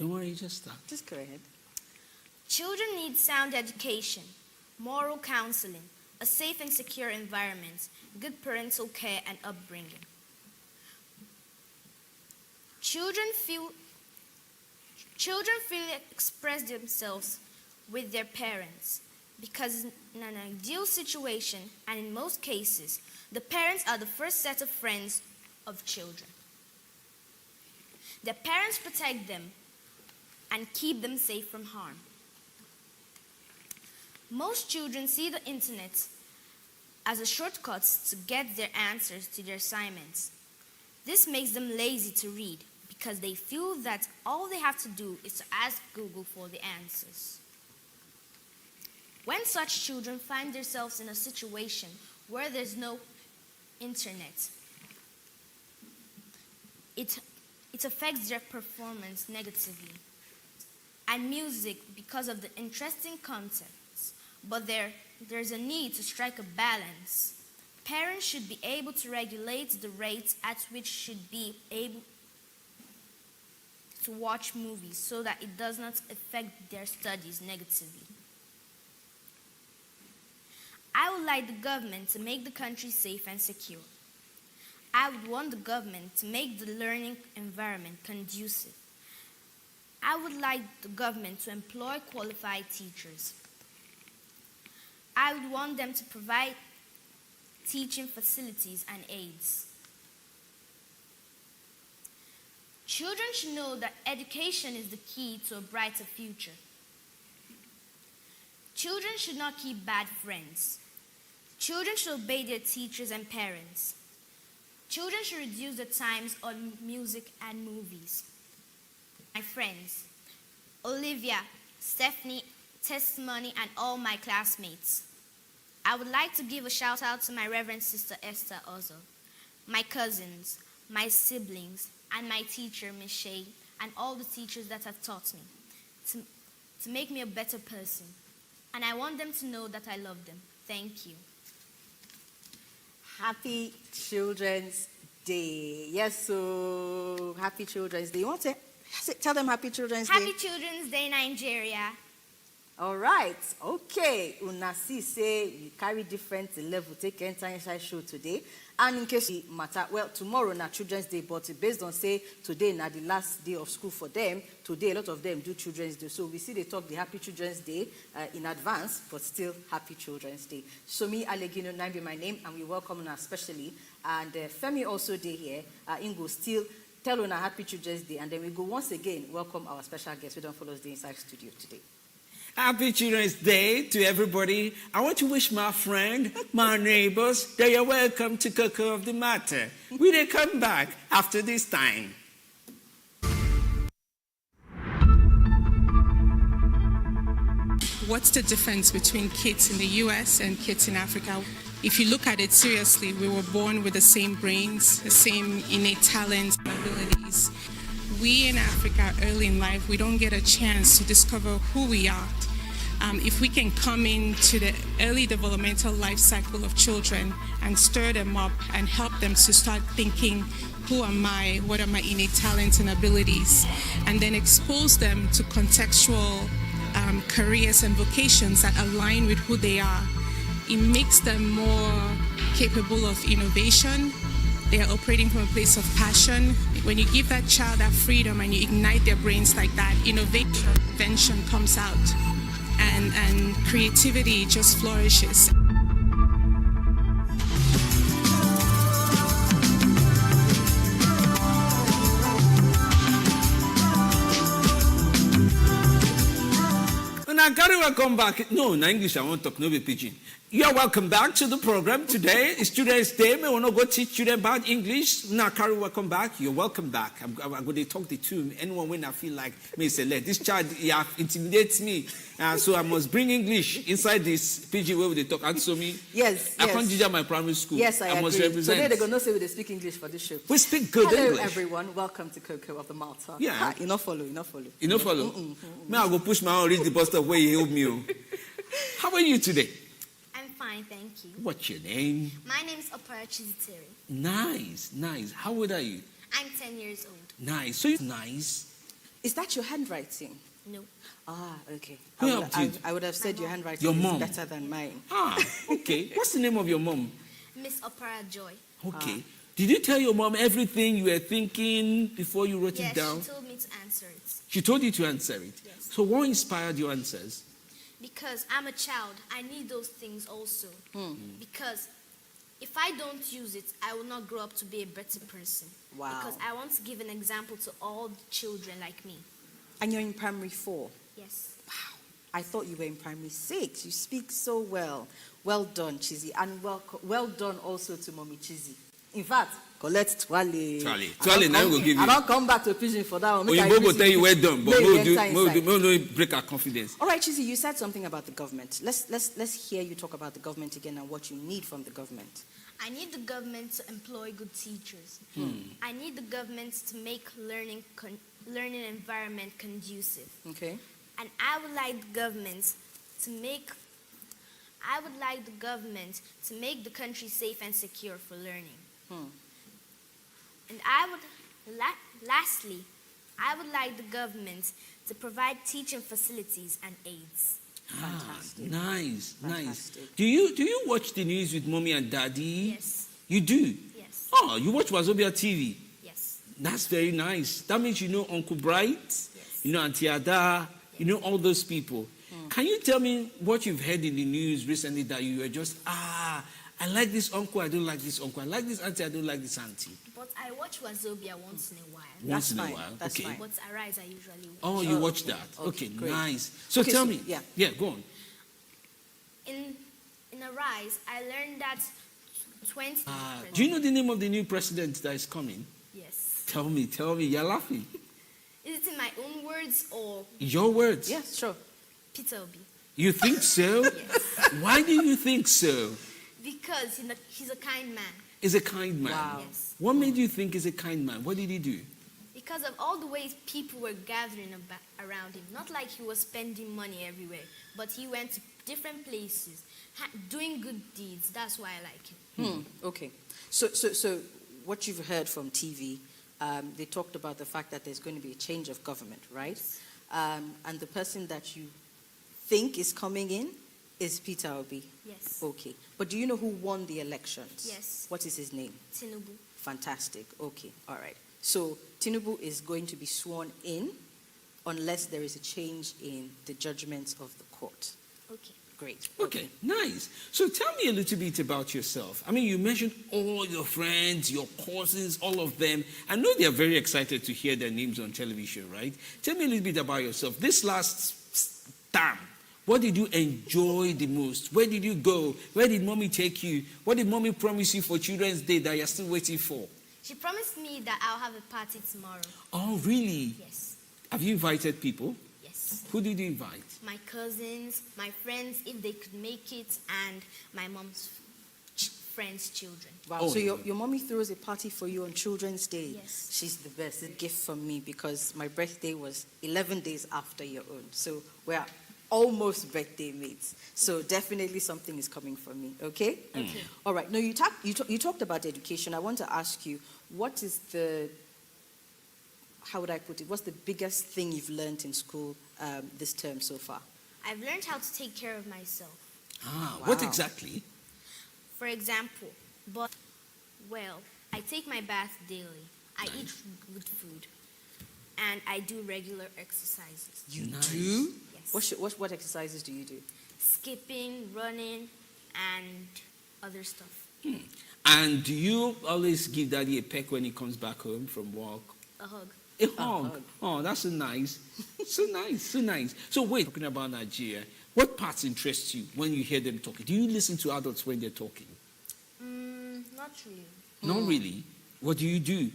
Don't worry, just start. Just go ahead. Children need sound education, moral counseling, a safe and secure environment, good parental care and upbringing. Children freely express themselves with their parents because in an ideal situation, and in most cases, the parents are the first set of friends of children. Their parents protect them and keep them safe from harm. Most children see the internet as a shortcut to get their answers to their assignments. This makes them lazy to read because they feel that all they have to do is to ask Google for the answers. When such children find themselves in a situation where there's no internet, it affects their performance negatively. And music because of the interesting contents, but there's a need to strike a balance. Parents should be able to regulate the rate at which should be able to watch movies so that it does not affect their studies negatively. I would like the government to make the country safe and secure. I would want the government to make the learning environment conducive. I would like the government to employ qualified teachers. I would want them to provide teaching facilities and aids. Children should know that education is the key to a brighter future. Children should not keep bad friends. Children should obey their teachers and parents. Children should reduce the times on music and movies. My friends, Olivia, Stephanie, Testimony, and all my classmates. I would like to give a shout out to my Reverend Sister Esther Ozo, my cousins, my siblings, and my teacher, Miss Shay, and all the teachers that have taught me to make me a better person. And I want them to know that I love them. Thank you. Happy Children's Day. Yes, so happy Children's Day. You want to tell them Happy Children's Day? Happy Children's Day, Nigeria. All right. Okay. Una see say you carry different level. Take enter inside show today. And in case it matter, well, tomorrow na Children's Day, but based on say today na the last day of school for them, today a lot of them do Children's Day. So we see they talk the Happy Children's Day in advance, but still Happy Children's Day. So me, Alegino, name be my name, and we welcome una especially. And Femi also day here. Ingo still tell una Happy Children's Day, and then we go once again welcome our special guest. We don't follow us the inside studio today. Happy Children's Day to everybody. I want to wish my friend, my neighbors, that you're welcome to Koko of the Matter. We will come back after this time. What's the difference between kids in the US and kids in Africa? If you look at it seriously, we were born with the same brains, the same innate talents and abilities. We in Africa, early in life, we don't get a chance to discover who we are. If we can come into the early developmental life cycle of children and stir them up and help them to start thinking, who am I, what are my innate talents and abilities, and then expose them to contextual careers and vocations that align with who they are, it makes them more capable of innovation. They are operating from a place of passion. When you give that child that freedom and you ignite their brains like that, invention comes out and creativity just flourishes. And I gotta welcome back. No, in English I won't talk, no be pidgin. You are welcome back to the program. Today is Children's Day. I want to go teach children about English. Now, Carrie, welcome back. You're welcome back. I'm going to talk to anyone when I feel like me say, this child intimidates me. So I must bring English inside this PG where they talk. Answer me. Yes. I can't teach my primary school. Yes, I agree. Must represent. Today they're going to say we speak English for this show. We speak good English. Hello, everyone. Welcome to Koko of the Malta. Yeah. You not follow. You not follow? Me, I go push my own, reach the bus stop where you help me. How are you today? I'm fine, thank you. What's your name? My name is Okpara Chizitere. Nice. How old are you? I'm 10 years old. Nice. So you're nice. Is that your handwriting? No. Ah, okay. Who helped you? I would have said your handwriting Your is mom? better than mine. Ah, okay. What's the name of your mom? Miss Okpara Joy. Okay. Did you tell your mom everything you were thinking before you wrote Yes, it down? she told me to answer it. She told you to answer it? Yes. So what inspired your answers? Because I'm a child, I need those things also. Because if I don't use it, I will not grow up to be a better person. Wow. Because I want to give an example to all the children like me. And you're in primary 4. Yes. Wow. I thought you were in primary 6. You speak so well. Well done, Chizi. And well done also to Mommy Chizi. In fact, collect Twale. Twale, now we'll give you. I don't come back to Pigeon for that one. Oyibo will tell you well done, but we'll break our confidence. All right, Chizi, you said something about the government. Let's hear you talk about the government again and what you need from the government. I need the government to employ good teachers. I need the government to make learning environment conducive. Okay. And I would like the government to make the country safe and secure for learning. And lastly, I would like the government to provide teaching facilities and aids. Fantastic. Nice. Fantastic. Do you watch the news with mommy and daddy? Yes. You do? Yes. Oh, you watch Wazobia TV? Yes. That's very nice. That means you know Uncle Bright, you know Auntie Ada, you know all those people. Can you tell me what you've heard in the news recently that you were just, I like this uncle, I don't like this uncle. I like this auntie, I don't like this auntie. But I watch Wazobia once in a while. Once in a fine. while. That's Okay. fine. But Arise, I usually watch. Oh, you watch that. Okay, Okay, great. nice. So Okay, tell so- me. yeah. Go on. In Arise, I learned that 20. Do you know the name of the new president that is coming? Yes. Tell me. You're laughing. Is it in my own words or Your words. Yes, sure. Peter Obi? You think so? Yes. Why do you think so? Because he's a kind man. He's a kind man. Wow. Yes. What made you think he's a kind man? What did he do? Because of all the ways people were gathering around him. Not like he was spending money everywhere, but he went to different places, doing good deeds. That's why I like him. Okay. So what you've heard from TV, they talked about the fact that there's going to be a change of government, right? And the person that you think is coming in is Peter Obi. Yes. Okay. But do you know who won the elections? Yes. What is his name? Tinubu. Fantastic. Okay. All right. So Tinubu is going to be sworn in unless there is a change in the judgments of the court. Okay. Great. Okay, nice. So tell me a little bit about yourself. I mean, you mentioned all your friends, your cousins, all of them. I know they're very excited to hear their names on television, right? Tell me a little bit about yourself. This last term, what did you enjoy the most? Where did you go? Where did mommy take you? What did mommy promise you for Children's Day that you're still waiting for? She promised me that I'll have a party tomorrow. Oh, really? Yes. Have you invited people? Yes. Who did you invite? My cousins, my friends, if they could make it, and my mom's friends' children. Wow. Oh, So yeah. your mommy throws a party for you on Children's Day. Yes. She's the best. A gift from me because my birthday was 11 days after your own. So we're almost birthday mates. So definitely something is coming from me. Okay? Okay. All right. Now you talked about education. I want to ask you, what is the, how would I put it? What's the biggest thing you've learned in school this term so far? I've learned how to take care of myself. What Wow. exactly? For example, I take my bath daily. I eat good food. And I do regular exercises. You Nice. do? Yes. What exercises do you do? Skipping, running, and other stuff. And do you always give daddy a peck when he comes back home from work? A hug. A hug. Oh, that's so nice. So nice. So wait, talking about Nigeria, what parts interest you when you hear them talking? Do you listen to adults when they're talking? Not really. Not really. What do you do?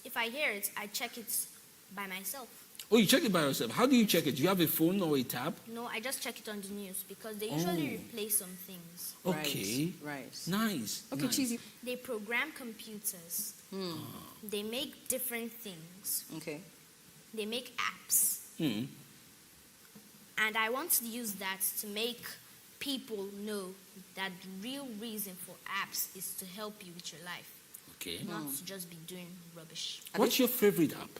If I hear it, I check it by myself. Oh, you check it by yourself. How do you check it? Do you have a phone or a tab? No, I just check it on the news because they usually replace some things. Okay. Right. Nice. Okay, nice. Cheesy. They program computers. They make different things. Okay. They make apps. Hmm. And I want to use that to make people know that the real reason for apps is to help you with your life, Okay. not to just be doing rubbish. What's your favorite app?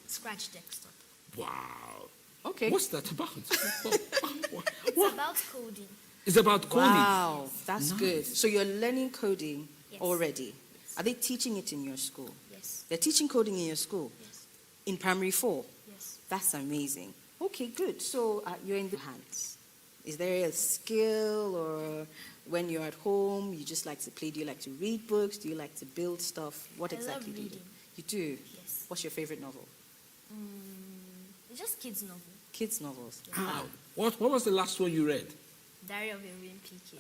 Scratch desktop. Wow. Okay. What's that about? It's about coding. It's about coding. Wow, that's Nice. good. So you're learning coding Yes. already. Are they teaching it in your school? Yes. They're teaching coding in your school? Yes. In primary 4? Yes. That's amazing. Okay, good. So you're in the hands. Is there a skill, or when you're at home, you just like to play? Do you like to read books? Do you like to build stuff? What I love exactly do you do? reading. You do? Yes. What's your favorite novel? It's just kids' novel. Kids' novels. Wow. What was the last one you read? Diary of a Real PK.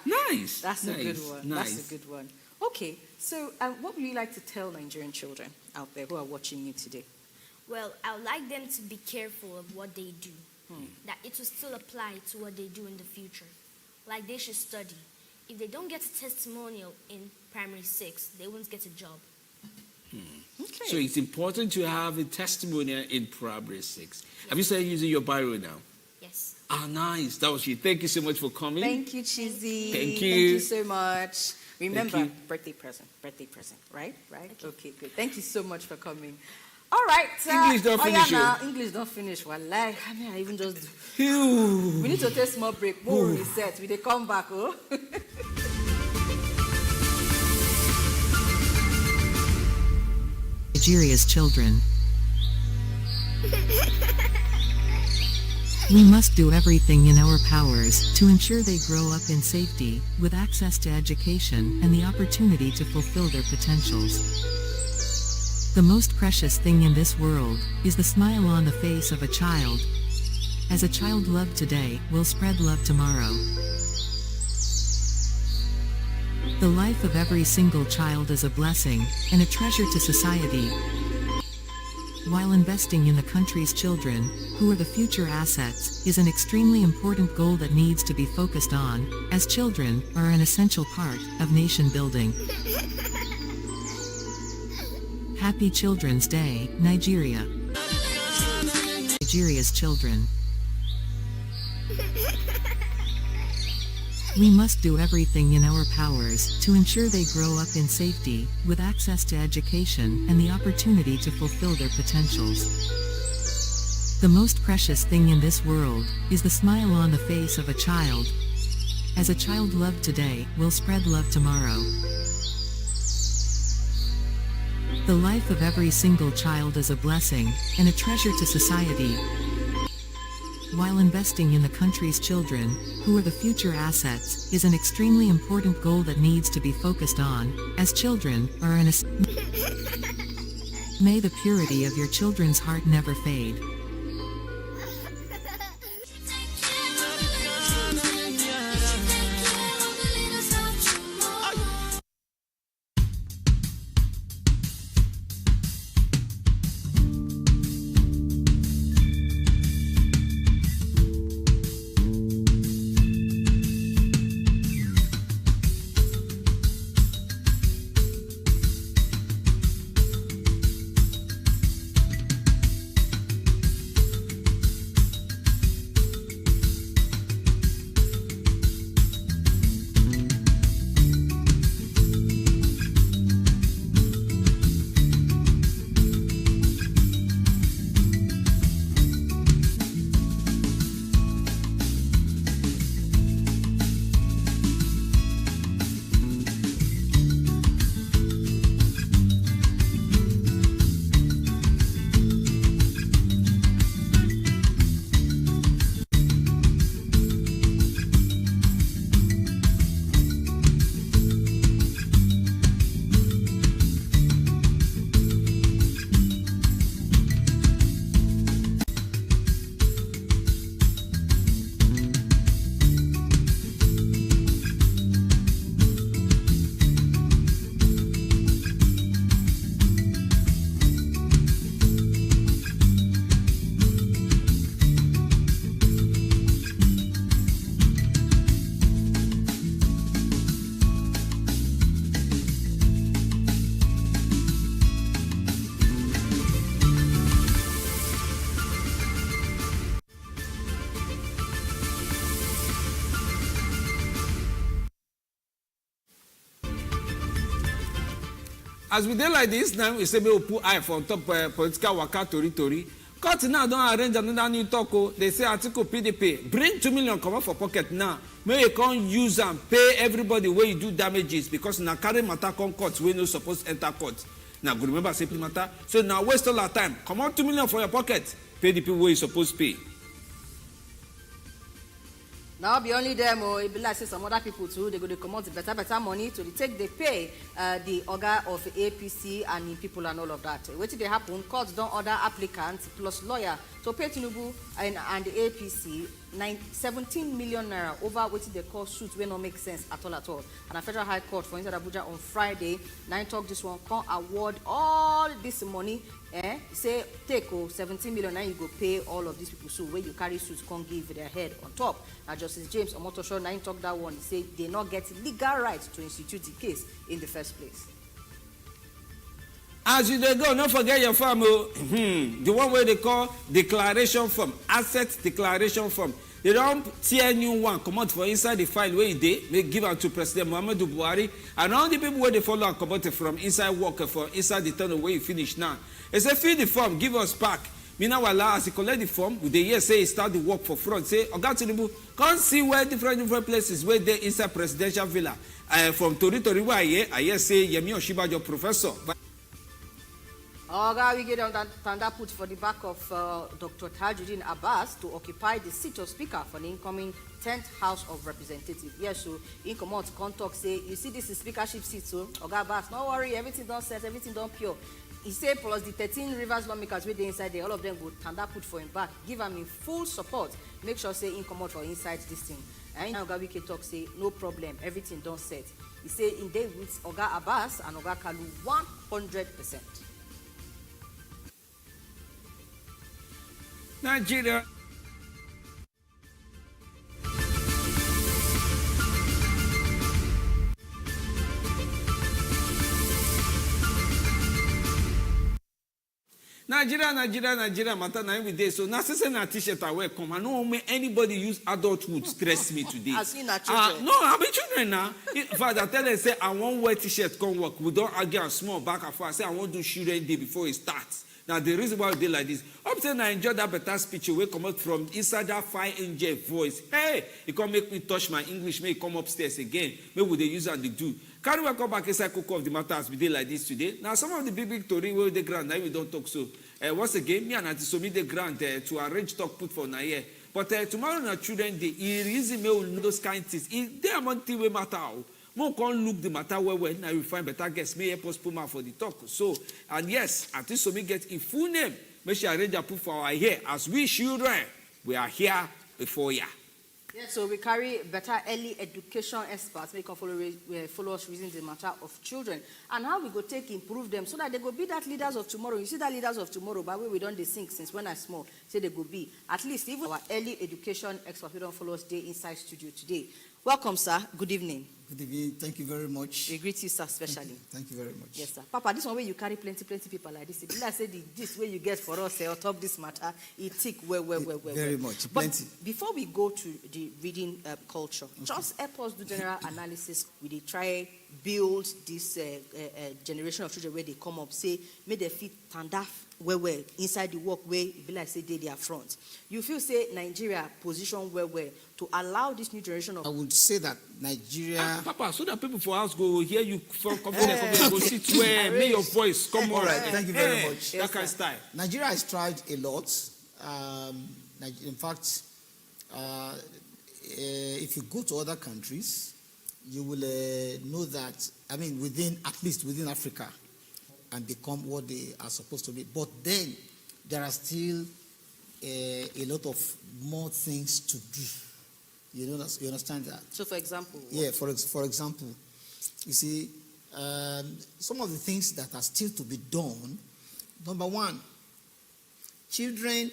Nice. That's a good Nice. one. Nice. That's a good one. Okay, so what would you like to tell Nigerian children out there who are watching you today? Well, I would like them to be careful of what they do. That it will still apply to what they do in the future. Like they should study. If they don't get a testimonial in primary 6, they won't get a job. Okay. So it's important to have a testimonial in primary 6. Have you started using your Bible now? Yes. Ah, nice. That was you. Thank you so much for coming. Thank you, Chizzy. Thank you. Thank you so much. Remember, you. birthday present, right? Okay. Okay, good. Thank you so much for coming. All right. English don't finish, now. English don't finish. Wallahi, I mean, I even just. Phew. We need to take a small break. More reset. We dey come back, oh. Nigeria's children. We must do everything in our powers to ensure they grow up in safety, with access to education and the opportunity to fulfill their potentials. The most precious thing in this world is the smile on the face of a child. As a child loved today will spread love tomorrow. The life of every single child is a blessing and a treasure to society. While investing in the country's children, who are the future assets, is an extremely important goal that needs to be focused on, as children are an essential part of nation building. Happy Children's Day, Nigeria. Nigeria's children. We must do everything in our powers to ensure they grow up in safety, with access to education and the opportunity to fulfill their potentials. The most precious thing in this world is the smile on the face of a child. As a child loved today will spread love tomorrow. The life of every single child is a blessing and a treasure to society. While investing in the country's children, who are the future assets, is an extremely important goal that needs to be focused on, as children are an May the purity of your children's heart never fade. as we dey like this now, we say we put eye for on top political waka tori. Court now don arrange another new talk. They say article PDP bring 2 million comot for pocket now. May you can't use and pay everybody where you do damages because na carry matter come court wey no suppose enter court. Now go remember say matter. So now waste all our time. Come on 2 million for your pocket. Pay the people where you suppose pay. Now be only them or it be like say some other people too, they go to come out better money to take they pay the organ of APC and the people and all of that. What did they happen? Courts don't order applicants plus lawyer to pay Tinubu and the APC 17 million naira over what they call suits will not make sense at all. And a federal high court for inside Abuja on Friday, 9 talk this one can't award all this money. Say take 17 million now you go pay all of these people so where you carry suits can't give their head on top. Now Justice James Omotosho 9 talk that one, he say they not get legal rights to institute the case in the first place. As you dey go, don't forget your form. The one where they call declaration form, asset declaration form. They don't tear new one, come out for inside the file where they give out to President Buhari and all the people where they follow and come out from inside work for inside the tunnel where you finish now. They say fill the form, give us back. Meanwhile, as you collect the form, with the year say start the work for front. Say, Oga Tinubu, come see where different places where they inside presidential villa. From Tori where I hear say Yemi Oshibajo professor. Oga, we get on that put for the back of Dr. Tajuddin Abbas to occupy the seat of Speaker for the incoming 10th House of Representatives. Yes, so in come out, contact say, you see this is speakership seat, so Oga Abbas, no worry, everything done set, everything done pure. He said plus the 13 Rivers lawmakers with the inside there, all of them go tanda put for him back, give him in full support, make sure say in come out for inside this thing. And now Oga Wike talk say, no problem, everything done set. He say in day with Oga Abbas and Oga Kalu 100%. Nigeria. Nigeria matter now every day. So now since na t-shirt I wear come, I don't make anybody use adulthood stress me today. As in a children. No, I'm a children now. In fact, I tell them say I won't wear t-shirt come work. We don't argue and small back and forth. I say I won't do children day before it starts. Now the reason why we did like this, I'm saying I enjoy that better speech will come out from inside that fine angel voice. Hey, it can't make me touch my English, may come upstairs again. Maybe they use and they do. Can we come back inside Koko of the matter as we did like this today? Now some of the big story where they grant, now we don't talk so. Once again, me and Auntie Somi the grant to arrange talk put for Naye. But tomorrow na children day, it is me those kind of things. They among things we matter. More can look the matter where now we find better guests. May postpone for the talk. So and yes, Auntie Somi get a full name. May she arrange a put for our here as we children. We are here before ya. Yes, so we carry better early education experts. We can follow us reason the matter of children and how we go take improve them so that they go be that leaders of tomorrow. You see that leaders of tomorrow, by the way, we don't they think since when I small, say they go be. At least even our early education experts, we don't follow us day inside studio today. Welcome, sir. Good evening. Good evening. Thank you very much. We greet you, sir, especially. Thank you very much. Yes, sir. Papa, this one where you carry plenty people like this. If I say this way you get for us on top this matter, it tick well. Very much. But Plenty. before we go to the reading culture, just help us do general analysis. We dey try build this generation of children where they come up, say, may they fit tanda well inside the work where it be like say they are front. You feel say Nigeria position well to allow this new generation of I would say that Nigeria. Papa, so that people for us go hear you from confidence, go sit where, may your voice come on. All right, thank you very much. That kind of style. Nigeria has tried a lot. In fact, if you go to other countries, you will know that, I mean, at least within Africa, and become what they are supposed to be. But then, there are still a lot of more things to do. You understand that? So, for example? Yeah, for example, you see, some of the things that are still to be done. Number one, children,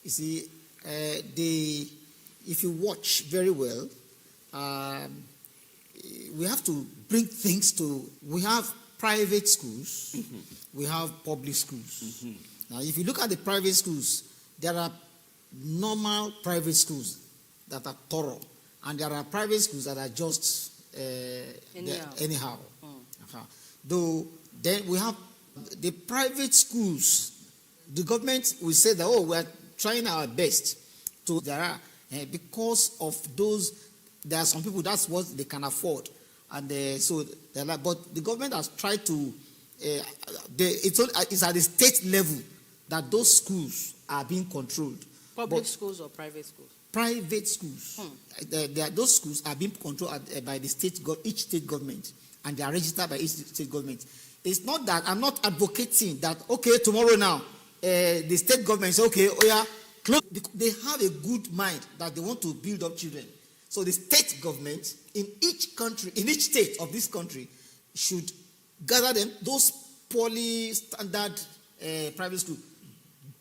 you see, if you watch very well, we have to bring things to, we have private schools, we have public schools. Now, if you look at the private schools, there are normal private schools that are thorough, and there are private schools that are just anyhow. Though Then we have the private schools. The government will say that, oh, we are trying our best to, there are, because of those, there are some people, that's what they can afford. And so, like, but the government has tried to, it's at the state level that those schools are being controlled. Public schools or private schools? Private schools. Those schools are being controlled by the each state government, and they are registered by each state government. It's not that I'm not advocating that, okay, tomorrow now, the state government say, okay, oh yeah, close. They have a good mind that they want to build up children. So the state government in each country, in each state of this country, should gather them, those poorly standard private schools,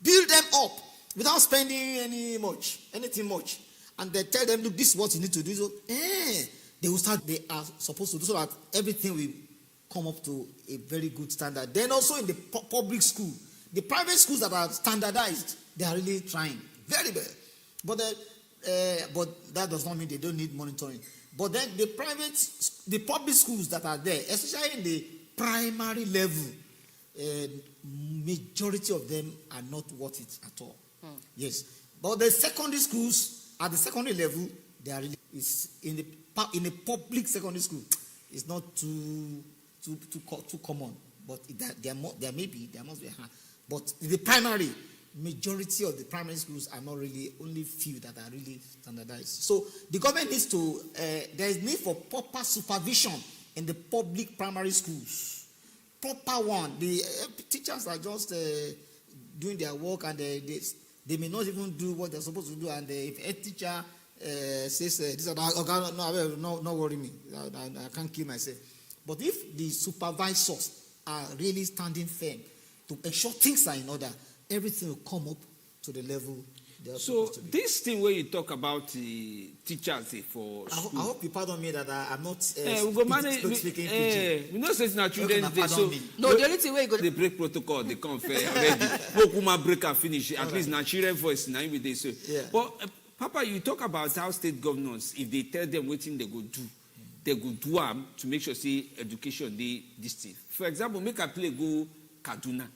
build them up without spending anything much. And they tell them, look, this is what you need to do. So, they will start, they are supposed to do so that everything will come up to a very good standard. Then also in the public school, the private schools that are standardized, they are really trying very well. But that does not mean they don't need monitoring. But then the public schools that are there, especially in the primary level, majority of them are not worth it at all. Yes, but the secondary schools at the secondary level, they are really, in the public secondary school, it's not too common. But there must be a hand. But the primary, majority of the primary schools are not really, only few that are really standardized. So the government needs to, there is need for proper supervision in the public primary schools. Proper one. The teachers are just doing their work, and they may not even do what they're supposed to do. And if a teacher says, no worry me, I can't kill myself. But if the supervisors are really standing firm to ensure things are in order, everything will come up to the level they are supposed to be. This thing where you talk about the teachers for school. I hope you pardon me that I'm not speaking we know say na children's day, so no, the only thing where you go they break protocol, they come fair already. Wokuma break and finish. At least na children voice na we dey so. But Papa, you talk about how state governors, if they tell them what thing they go do, they go do them to make sure say education they this thing. For example, make a play go Kaduna.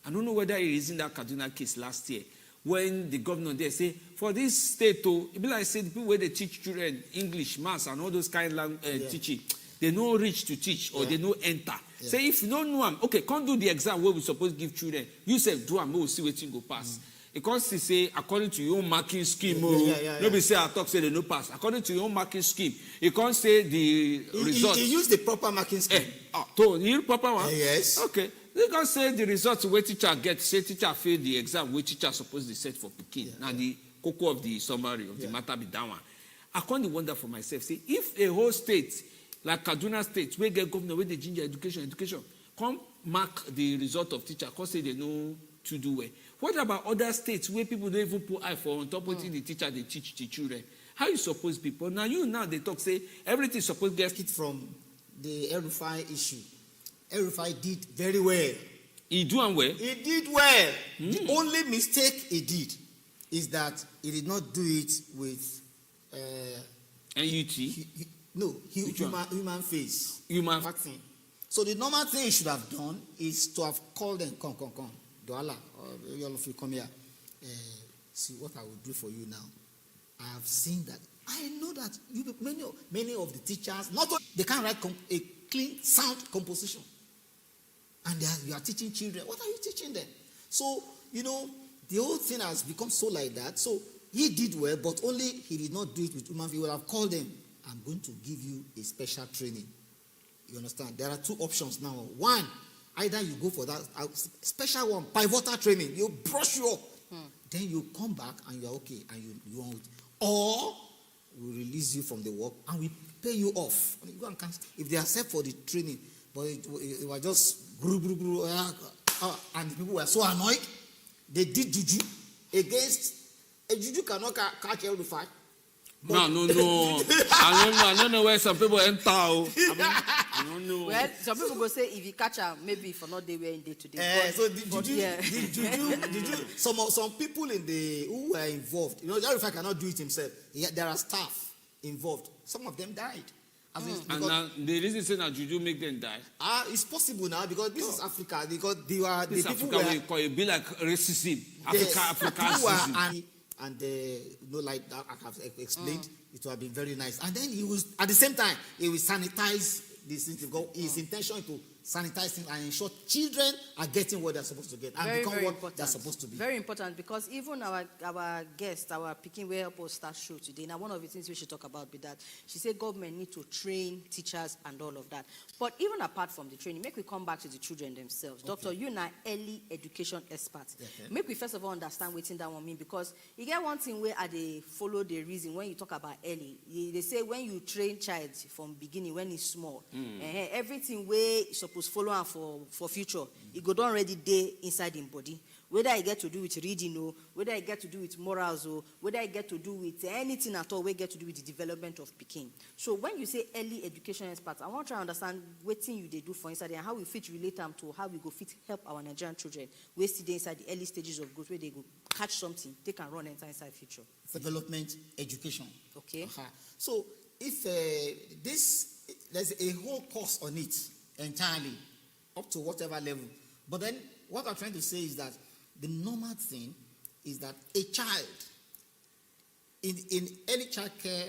I don't know whether it is in that Kaduna case last year when the governor there say for this state, it be like say the people where they teach children English, maths, and all those kind of teaching, they no reach to teach or they no enter. Say if you don't know them, okay, can't do the exam where we supposed to give children. You say do them, we'll see what you go pass. Because they say according to your own marking scheme, nobody say I talk say they no pass. According to your own marking scheme, you can't say the results. You use the proper marking scheme. You use proper one. Yes. Okay. They can say the results where teacher get, say teacher fail the exam where teacher supposed to set for Pekin. Now the Koko of the summary of the matter be that one. I can't wonder for myself, say if a whole state like Kaduna State where get governor where they ginger education, come mark the result of teacher, cause say they know to do well. What about other states where people don't even put eye for on top of the teacher they teach the children? How you suppose people? Now they talk say everything supposed to get it from the Erufai issue. Erufai did very well. He doing well? He did well. The only mistake he did is that he did not do it with NUT? Human face. Human vaccine. So the normal thing he should have done is to have called them, come. Douala, all of you come here. See what I will do for you now. I have seen that. I know that many of the teachers, not only, they can't write a clean, sound composition. And you are teaching children. What are you teaching them? So, the whole thing has become so like that. So, he did well, but only he did not do it with human. He would have called them, I'm going to give you a special training. You understand? There are two options now. One, either you go for that special one, pivotal training. You brush you up. Then you come back and you are okay. And you want it. Or, we release you from the work and we pay you off. You go and cancel. If they accept for the training, but it was just and the people were so annoyed. They did juju against a juju cannot catch every fight. No. I don't know where some people enter. I don't know. Well, some people go say if you catch her, maybe for not they were in day today. So the juju, some people who were involved, Every fight cannot do it himself. There are staff involved. Some of them died. As in, And because, now the reason say that juju make them die. it's possible now because this is Africa. Because they were This the people Africa were, we call it be like racism. yes, Africa people were racism. like that I have explained, it would have been very nice. And then he was at the same time he will sanitize this thing to go. His intention to sanitize things and ensure children are getting what they're supposed to get and Very, become very what important. they're supposed to be. Very important because even our guest, our Peking will help us start show today. Now, one of the things we should talk about be that she said government need to train teachers and all of that. But even apart from the training, make we come back to the children themselves. Okay. Doctor, you are early education expert. Okay. Make we first of all understand what that one mean because you get one thing where they follow the reason when you talk about early. They say when you train child from beginning when he's small, everything where you supposed follow am for future, it go don already dey inside him body. Whether it get to do with reading or whether it get to do with morals or whether it get to do with anything at all, we get to do with the development of Peking. So when you say early education experts, I want to try to understand what thing you they do for inside and how we fit relate them to how we go fit help our Nigerian children we still dey inside the early stages of growth where they go catch something, they can run enter inside future. Development education. Okay. So if there's a whole course on it entirely, up to whatever level. But then what I'm trying to say is that the normal thing is that a child in early child care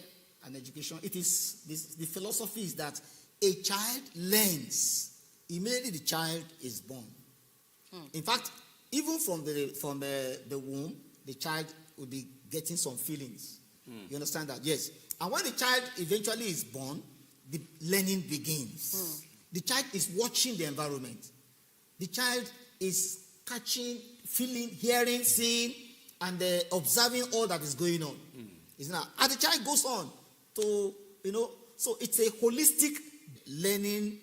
and education, it is the philosophy is that a child learns immediately the child is born. In fact, even from the womb, the child will be getting some feelings. You understand that? Yes. And when the child eventually is born, the learning begins. The child is watching the environment. The child is catching, feeling, hearing, seeing, and observing all that is going on. Isn't that? And the child goes on to, so it's a holistic learning,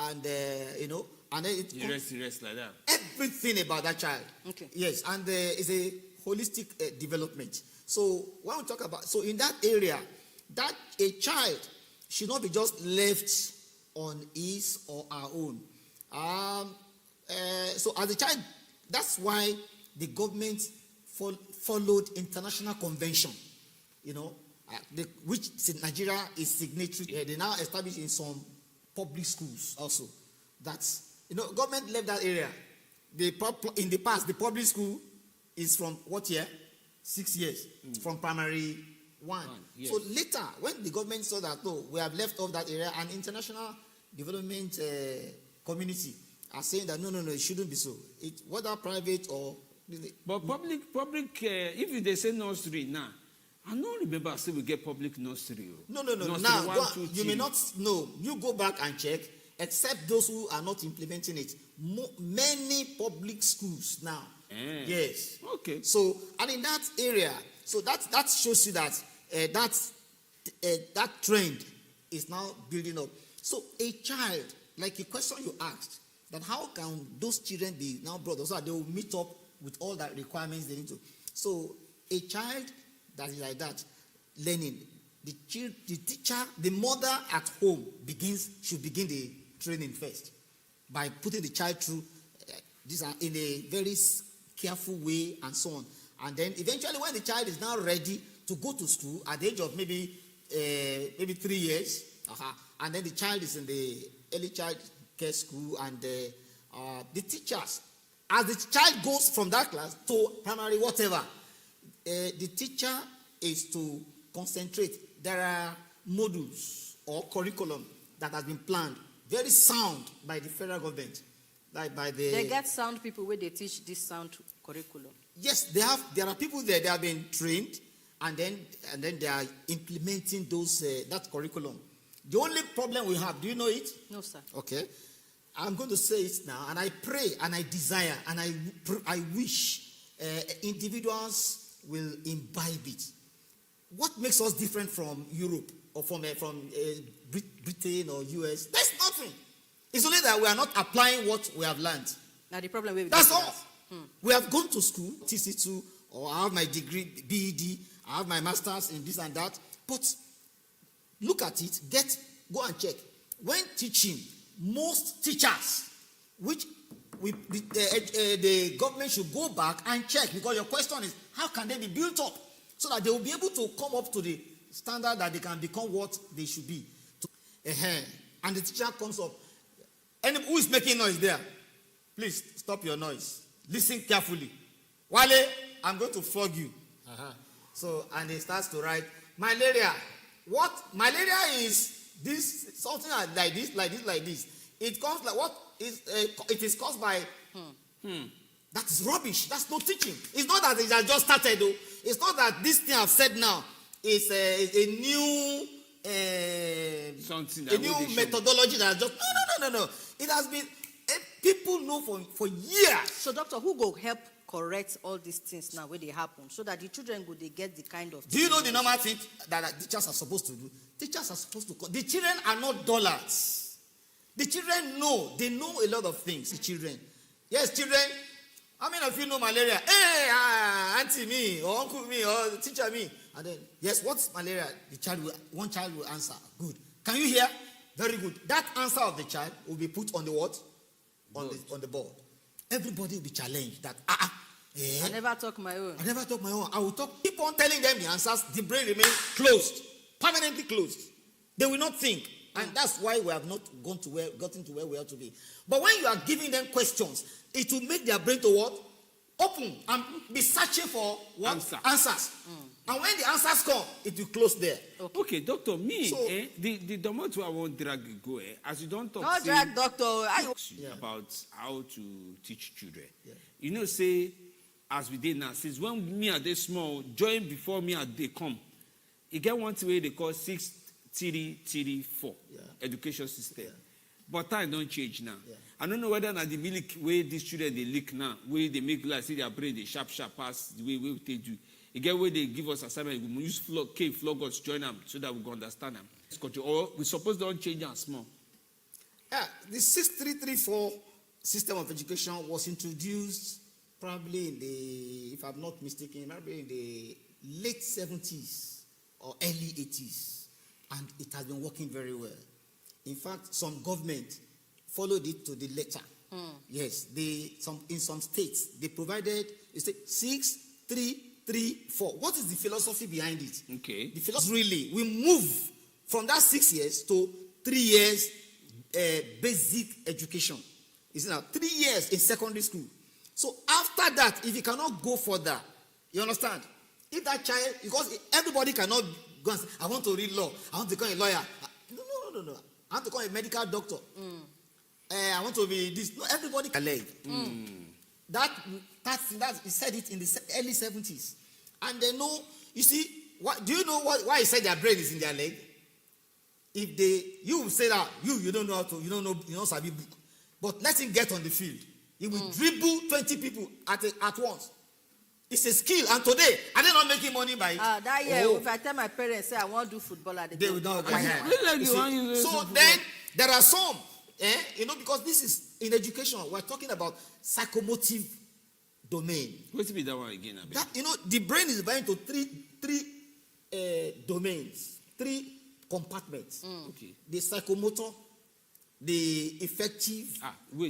and then You rest like that. everything about that child. Okay. Yes, and it's a holistic development. So when we talk about, so in that area, that a child should not be just left on his or her own. So as a child, that's why the government followed international convention, which Nigeria is signatory. They now established in some public schools also. That's, government left that area. In the past, the public school is from what year? 6 years. From primary 1. Yes. So later, when the government saw that, no, we have left off that area, and international development community are saying that no, it shouldn't be so. Whether private or... But public, if they say nursery now, I don't remember I say we get public nursery. No. Nursery Now, 1, 2, you may not know. You go back and check, except those who are not implementing it. Many public schools now. Yes. Okay. So, and in that area, so that shows you that that trend is now building up. So a child, like a question you asked, that how can those children be now brought up so that they will meet up with all the requirements they need to. So a child that is like that, learning, the teacher, the mother at home should begin the training first by putting the child through this in a very careful way and so on. And then eventually when the child is now ready to go to school at the age of maybe 3 years, and then the child is in the early child care school, and the teachers, as the child goes from that class to primary whatever, the teacher is to concentrate. There are modules or curriculum that has been planned, very sound by the federal government, like by the... They get sound people where they teach this sound curriculum. Yes, there are people there. They have been trained, and then they are implementing that curriculum. The only problem we have, do you know it? No, sir. Okay, I'm going to say it now, and I pray and I desire and I wish individuals will imbibe it. What makes us different from Europe or from Britain or US? There's nothing. It's only that we are not applying what we have learned. Now the problem with that's all. We have gone to school, TC2, or I have my degree, BEd, I have my master's in this and that. But look at it, go and check. When teaching, most teachers, which the government should go back and check, because your question is, how can they be built up so that they will be able to come up to the standard that they can become what they should be. And the teacher comes up. Who is making noise there? Please stop your noise. Listen carefully. Wale, I'm going to flog you. So, and he starts to write, malaria. What? Malaria is this, something like this, like this, like this. It comes like what? It is caused by... That is rubbish. That's no teaching. It's not that it has just started, though. It's not that this thing I've said now is a new... a new methodology that just... No. It has been... people know for years. So, doctor, who go help correct all these things now when they happen so that the children go they get the kind of... Do you know the normal thing that teachers are supposed to do? Teachers are supposed to... The children are not dullars. The children know. They know a lot of things. The children. Yes, children. How many of you know malaria? Hey, auntie me, or uncle me, or teacher me. And then, yes, what's malaria? One child will answer. Good. Can you hear? Very good. That answer of the child will be put on the what? On the board. Everybody will be challenged that, I never talk my own. I will talk. Keep on telling them the answers. The brain remains closed. Permanently closed. They will not think. And that's why we have not gotten to where we are to be. But when you are giving them questions, it will make their brain to what? Open and be searching for what? Answers. And when the answers come, it will close there. Okay, doctor, the moment I won't drag you go, as you don't talk... No drag, doctor. About how to teach children. Yeah. You know, say, as we did now, since when me are they small, join before me are they come. You get one way they call 6-3-3-4 education system. Yeah. But time don't change now. Yeah. I don't know whether now the milk way these children they lick now, where they make like see their brain they sharp pass the way they do. You get where they give us assignment, we use flog us join them so that we can understand them. Or we suppose don't change them small. Yeah, the 6-3-3-4 system of education was introduced probably in the, if I'm not mistaken, maybe in the late 70s or early 80s. And it has been working very well. In fact, some government followed it to the letter. Yes, in some states, they provided 6-3-3-4. What is the philosophy behind it? Okay. The philosophy really, we move from that 6 years to 3 years basic education. It's now 3 years in secondary school. So after that, if you cannot go further, you understand? If that child, because everybody cannot go and say, I want to read law, I want to become a lawyer. No. I want to become a medical doctor. I want to be this. No, everybody can learn. That he said it in the early 70s. And they know, you see, do you know why he said their brain is in their leg? If you say that, you don't know how to, you don't sabi book. But let him get on the field. He will dribble 20 people at once. It's a skill. And today, are they not making money by it? That year, if I tell my parents, say I want to do football at the they will not. So then, there are some, because this is in education, we're talking about psychomotive domain. What's be that one again? The brain is divided into three domains, 3 compartments. Okay. The psychomotor, the effective.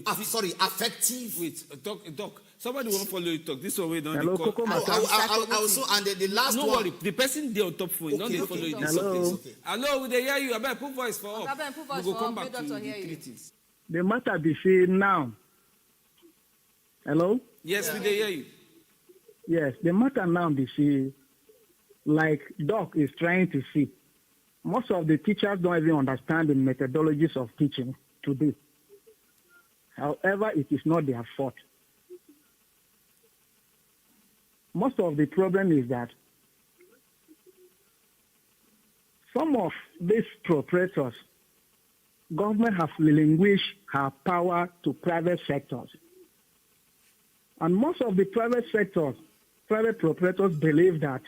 Affective. Wait, talk. Somebody won't follow you talk. This one we don't. Hello, Koko. And the last one. No worry. The person there on top phone. Don't they follow you. Hello. Hello, they hear you. I better put voice for up. We go come back to the 3 things. The matter be seen now. Hello. Yes, we hear you. Yes, the matter now be seen. Like Doc is trying to see. Most of the teachers don't even understand the methodologies of teaching today. However, it is not their fault. Most of the problem is that some of these proprietors, government has relinquished her power to private sectors. And most of the private proprietors believe that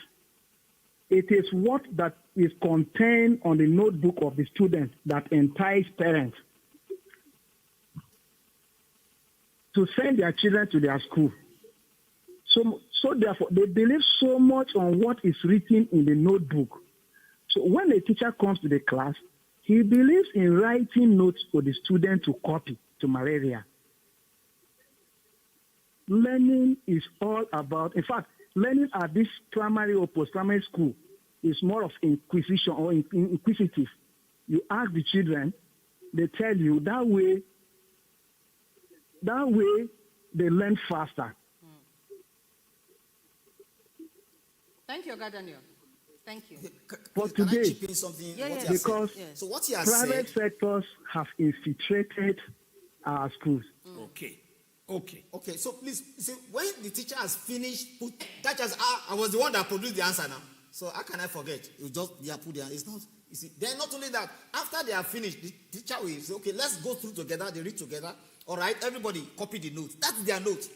it is what that is contained on the notebook of the student that entices parents to send their children to their school. So therefore, they believe so much on what is written in the notebook. So when a teacher comes to the class, he believes in writing notes for the student to copy to malaria. Learning is all about, in fact, learning at this primary or post-primary school is more of inquisition or inquisitive. you ask the children, they tell you that way they learn faster. Thank you, Oga Daniel. Thank you. But today- can I chip in something? Yeah, what yeah. he has said? Because Yes. So what he has private said, sectors have infiltrated our schools. Okay. okay, so please, you see, when the teacher has finished, that just, I was the one that produced the answer now. So how can I forget? You just put the answer. It's not, you see, then not only that, after they are finished, the teacher will say, okay, let's go through together, they read together. All right, everybody copy the note. That's their note.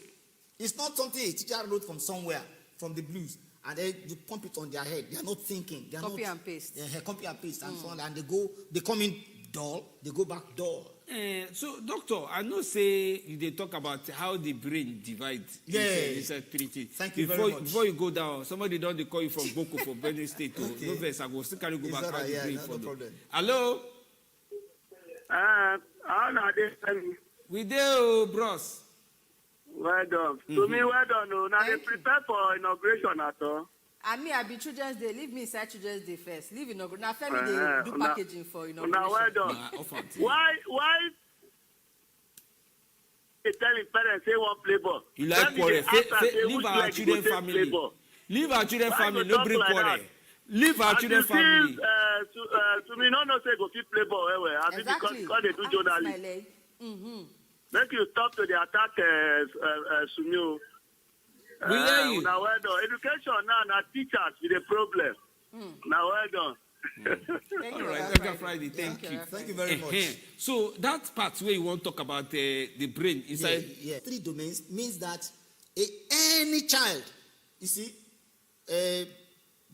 It's not something a teacher wrote from somewhere, from the blues, and then you pump it on their head. They are not thinking. They are Copy not, and paste. Yeah, copy and paste and so on. And they come in dull, they go back dull. So, doctor, I know say they talk about how the brain divides. Yeah. Inside three things. Thank you before, very much. Before you go down, somebody don't call you from Boko for Benue State. Okay. No verse, I go still carry go It's back all how right, the yeah, brain no follow. problem. Hello? How now they tell me? We there, bros. Well done. To me, well done. No. Now they Thank you. prepare for inauguration at all. And me, I be Children's Day. Leave me inside Children's Day first. Leave inauguration. Now, Femi, they do Una- packaging for inauguration. Now, well done. Nah, off and Why they telling parents say one play ball? You like When quarrel. they ask am, say, Leave which our leg you children go take family. play ball? Leave our children Why family. you No talk bring like quarrel. that? Leave our And children you see, family. to me, no say go fit play ball. Exactly. Because they do Ah, journalism. my leg. Mm-hmm. Make you stop to the attack Sunil. We hear you. Now well done. Education now teachers with a problem. Now well done. Thank All you, right, Oga Oga Friday, thank you. Thank you very much. So that part where you want to talk about the brain inside. Yeah. 3 domains means that any child, you see,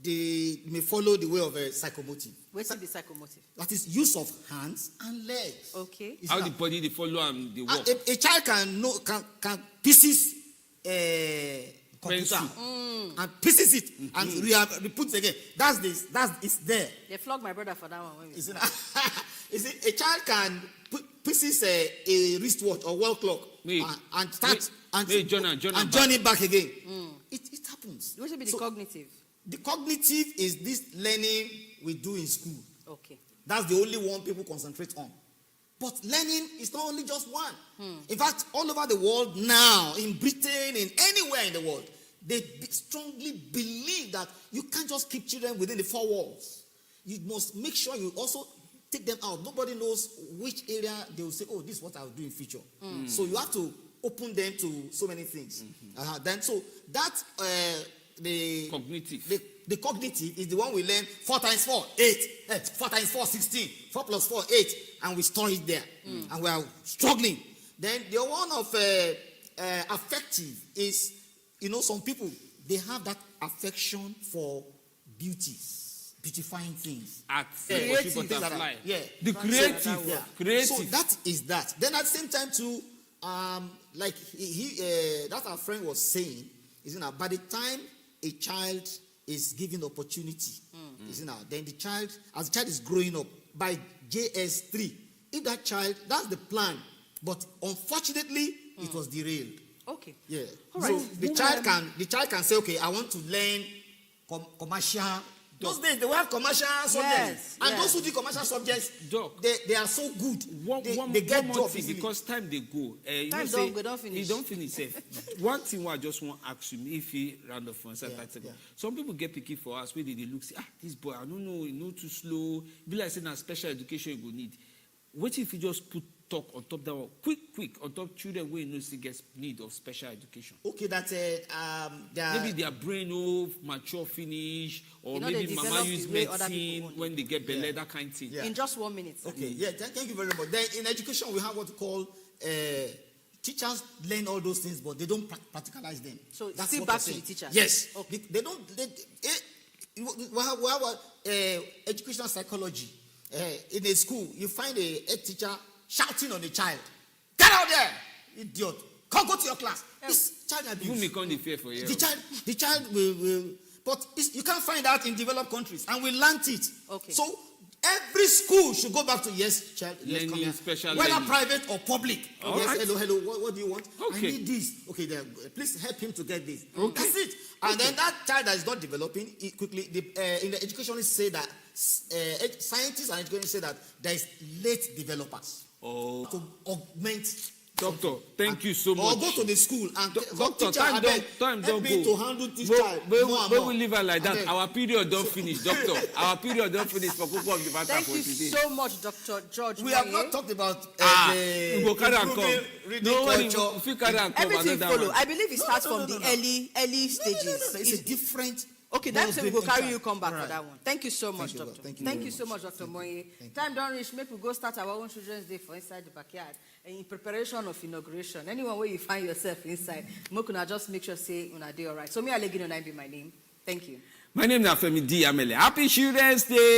they may follow the way of a psychomotive. What's the psychomotive? That is use of hands and legs. Okay. You see How now, the body they follow and they walk. a child can pieces computer Pencil. and pieces it and reputs it again. It's there. They flog my brother for that one. When we You see, you see, a child can pieces a wristwatch or wall clock and start and join it back again. It happens. What should be the So, cognitive? the cognitive is this learning we do in school. Okay. That's the only one people concentrate on. But learning is not only just one. In fact, all over the world now, in Britain, in anywhere in the world, they strongly believe that you can't just keep children within the 4 walls. You must make sure you also take them out. Nobody knows which area they will say, oh, this is what I'll do in future. So you have to open them to so many things. Then so that the Cognitive. The cognitive is the one we learn 4 times 4, 8. 4 times 4, 16. 4 plus 4, 8. And we store it there. And we are struggling. Then the one of affective is, some people, they have that affection for beautifying things. At Creative. butterfly. Yeah. The creative. Yeah. Creative. So that is that. Then at the same time too, like that our friend was saying, is by the time a child is given opportunity, then the child, as the child is growing up, by JS3, if that child, that's the plan, but unfortunately, it was derailed. Okay. Yeah. All So right. the child can say, okay, I want to learn commercial. Those days they will have commercial subjects, and those who do commercial subjects, Doc. they are so good. One they get more job thing, easily. because time they go. Time don't finish. He don't finish. One thing I just want to ask you, if he round off for a second. Yeah. Some people get picky for us where they look, say, this boy, I don't know, too slow. Be like saying special education you go need. What if you just put talk on top that one, quick on top children where you know see gets need of special education? Okay, that's Maybe their brain mature finish, or they maybe mama develop use the way other medicine people want. when they get belly, that kind of thing. Yeah. In just 1 minute. Okay, thank you very much. Then in education, we have what we call teachers learn all those things, but they don't practicalize them. So that's still what back I'm to saying. the teachers. Yes. Okay. They don't. We have educational psychology. In a school, you find a teacher shouting on a child. Get out there, idiot! Come go to your class. It's child abuse. You may come the fear for you. The child will but you can't find that in developed countries, and we learnt it. Okay. So every school should go back to child, Learning, come here. special Whether learning. private or public. All Yes, right. hello, what do you want? Okay. I need this. Okay, then please help him to get this. Okay. That's it. And then that child that is not developing quickly, in the educationists say that scientists and educators say that there is late developers. Oh. To augment. Doctor, thank you so much. Or go to the school and Doctor, teacher, time don't go. to handle this child. We leave her like that. Our period don't finish, Doctor. Our period don't finish for Koko of the Matter Thank for you today. so much, Dr. George. We have not talked about we go carry and come. reading No one culture. if you carry and come Everything another follow. one. I believe it starts from the early stages. It's a different. Okay, that's we go carry you come back All for right. that one. Thank you so much, you, Doctor. thank you Thank very you so much, Dr. Moye. Time don't reach. Maybe we go start our own Children's Day for inside the backyard. And in preparation of inauguration, anyone where you find yourself inside, Mokuna just make sure say una day all right. So me Alegino be my name. Thank you. My name is Femi D. Amele. Happy Children's Day.